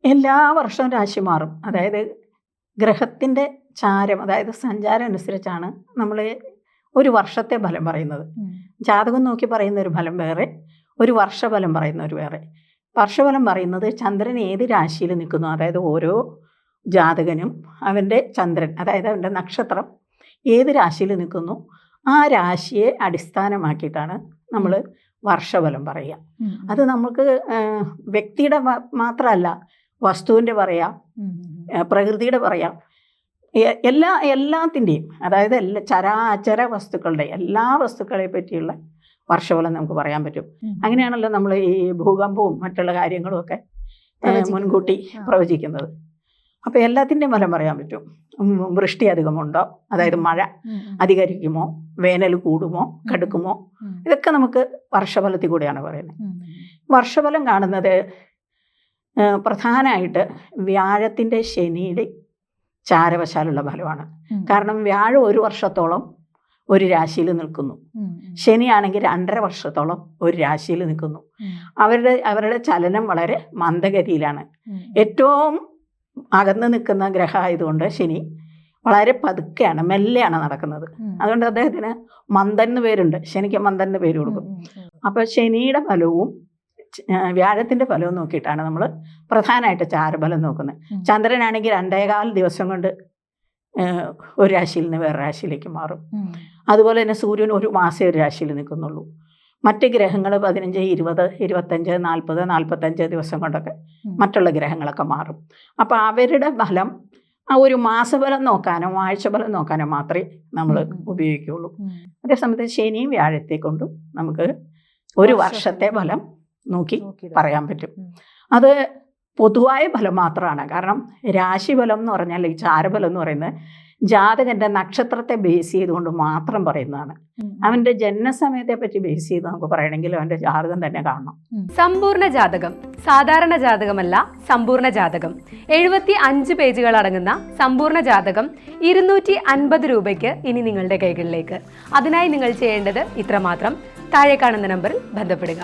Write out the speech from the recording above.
എല്ലാ വർഷവും രാശി മാറും. അതായത് ഗ്രഹത്തിൻ്റെ ചാരം, അതായത് സഞ്ചാരം അനുസരിച്ചാണ് നമ്മൾ ഒരു വർഷത്തെ ഫലം പറയുന്നത്. ജാതകം നോക്കി പറയുന്ന ഒരു ഫലം വേറെ, ഒരു വർഷഫലം പറയുന്ന ഒരു വേറെ. വർഷഫലം പറയുന്നത് ചന്ദ്രൻ ഏത് രാശിയിൽ നിൽക്കുന്നു, അതായത് ഓരോ ജാതകനും അവൻ്റെ ചന്ദ്രൻ, അതായത് അവൻ്റെ നക്ഷത്രം ഏത് രാശിയിൽ നിൽക്കുന്നു ആ രാശിയെ അടിസ്ഥാനമാക്കിയിട്ടാണ് നമ്മൾ വർഷഫലം പറയുക. അത് നമുക്ക് വ്യക്തിയുടെ മാത്രമല്ല, വസ്തുവിൻ്റെ പറയാം, പ്രകൃതിയുടെ പറയാം, എല്ലാത്തിൻ്റെയും, അതായത് ചരാചര വസ്തുക്കളുടെ എല്ലാ വസ്തുക്കളെ പറ്റിയുള്ള വർഷഫലം നമുക്ക് പറയാൻ പറ്റും. അങ്ങനെയാണല്ലോ നമ്മൾ ഈ ഭൂകമ്പവും മറ്റുള്ള കാര്യങ്ങളും ഒക്കെ മുൻകൂട്ടി പ്രവചിക്കുന്നത്. അപ്പോൾ എല്ലാത്തിൻ്റെയും ഫലം പറയാൻ പറ്റും. വൃഷ്ടി അധികമുണ്ടോ, അതായത് മഴ അധികരിക്കുമോ, വേനൽ കൂടുമോ, കടുക്കുമോ, ഇതൊക്കെ നമുക്ക് വർഷഫലത്തിൽ കൂടെയാണ് പറയുന്നത്. വർഷഫലം കാണുന്നത് പ്രധാനമായിട്ട് വ്യാഴത്തിൻ്റെ ശനിയുടെ ചാരവശാലുള്ള ഫലമാണ്. കാരണം വ്യാഴം ഒരു വർഷത്തോളം ഒരു രാശിയിൽ നിൽക്കുന്നു, ശനിയാണെങ്കിൽ 2.5 വർഷത്തോളം ഒരു രാശിയിൽ നിൽക്കുന്നു. അവരുടെ ചലനം വളരെ മന്ദഗതിയിലാണ്. ഏറ്റവും അകന്ന് നിൽക്കുന്ന ഗ്രഹമായതുകൊണ്ട് ശനി വളരെ പതുക്കെയാണ്, മെല്ലെയാണ് നടക്കുന്നത്. അതുകൊണ്ട് അദ്ദേഹത്തിന് മന്ദൻ എന്ന് പേരുണ്ട്, ശനിക്ക് മന്ദൻ എന്ന് പേര് കൊടുക്കും. അപ്പോൾ ശനിയുടെ ഫലവും വ്യാഴത്തിൻ്റെ ഫലവും നോക്കിയിട്ടാണ് നമ്മൾ പ്രധാനമായിട്ട് ചാരഫലം നോക്കുന്നത്. ചന്ദ്രനാണെങ്കിൽ 2.25 ദിവസം കൊണ്ട് ഒരു രാശിയിൽ നിന്ന് വേറെ രാശിയിലേക്ക് മാറും. അതുപോലെ തന്നെ സൂര്യൻ ഒരു മാസം ഒരു രാശിയിൽ നിൽക്കുന്നുള്ളൂ. മറ്റ് ഗ്രഹങ്ങൾ 15, 20, 25, 40, 45 ദിവസം കൊണ്ടൊക്കെ മറ്റുള്ള ഗ്രഹങ്ങളൊക്കെ മാറും. അപ്പോൾ അവരുടെ ഫലം ഒരു മാസഫലം നോക്കാനോ ആഴ്ചഫലം നോക്കാനോ മാത്രമേ നമ്മൾ ഉപയോഗിക്കുകയുള്ളൂ. അതേസമയത്ത് ശനിയും വ്യാഴത്തെ കൊണ്ടും നമുക്ക് ഒരു വർഷത്തെ ഫലം നോക്കി പറയാൻ പറ്റും. അത് പൊതുവായ ഫലം മാത്രമാണ്. കാരണം രാശിഫലം എന്ന് പറഞ്ഞാൽ, ഈ ചാരഫലം എന്ന് പറയുന്നത് ജാതകൻ്റെ നക്ഷത്രത്തെ ബേസ് ചെയ്തുകൊണ്ട് മാത്രം പറയുന്നതാണ്. അവൻ്റെ ജനനസമയത്തെ പറ്റി ബേസ് ചെയ്ത് നമുക്ക് പറയണമെങ്കിൽ അവൻ്റെ ജാതകം തന്നെ കാണണം. സമ്പൂർണ്ണ ജാതകം സാധാരണ ജാതകമല്ല, സമ്പൂർണ്ണ ജാതകം 75 പേജുകൾ അടങ്ങുന്ന സമ്പൂർണ്ണ ജാതകം 250 രൂപയ്ക്ക് ഇനി നിങ്ങളുടെ കൈകളിലേക്ക്. അതിനായി നിങ്ങൾ ചെയ്യേണ്ടത് ഇത്രമാത്രം: താഴെ കാണുന്ന നമ്പറിൽ ബന്ധപ്പെടുക.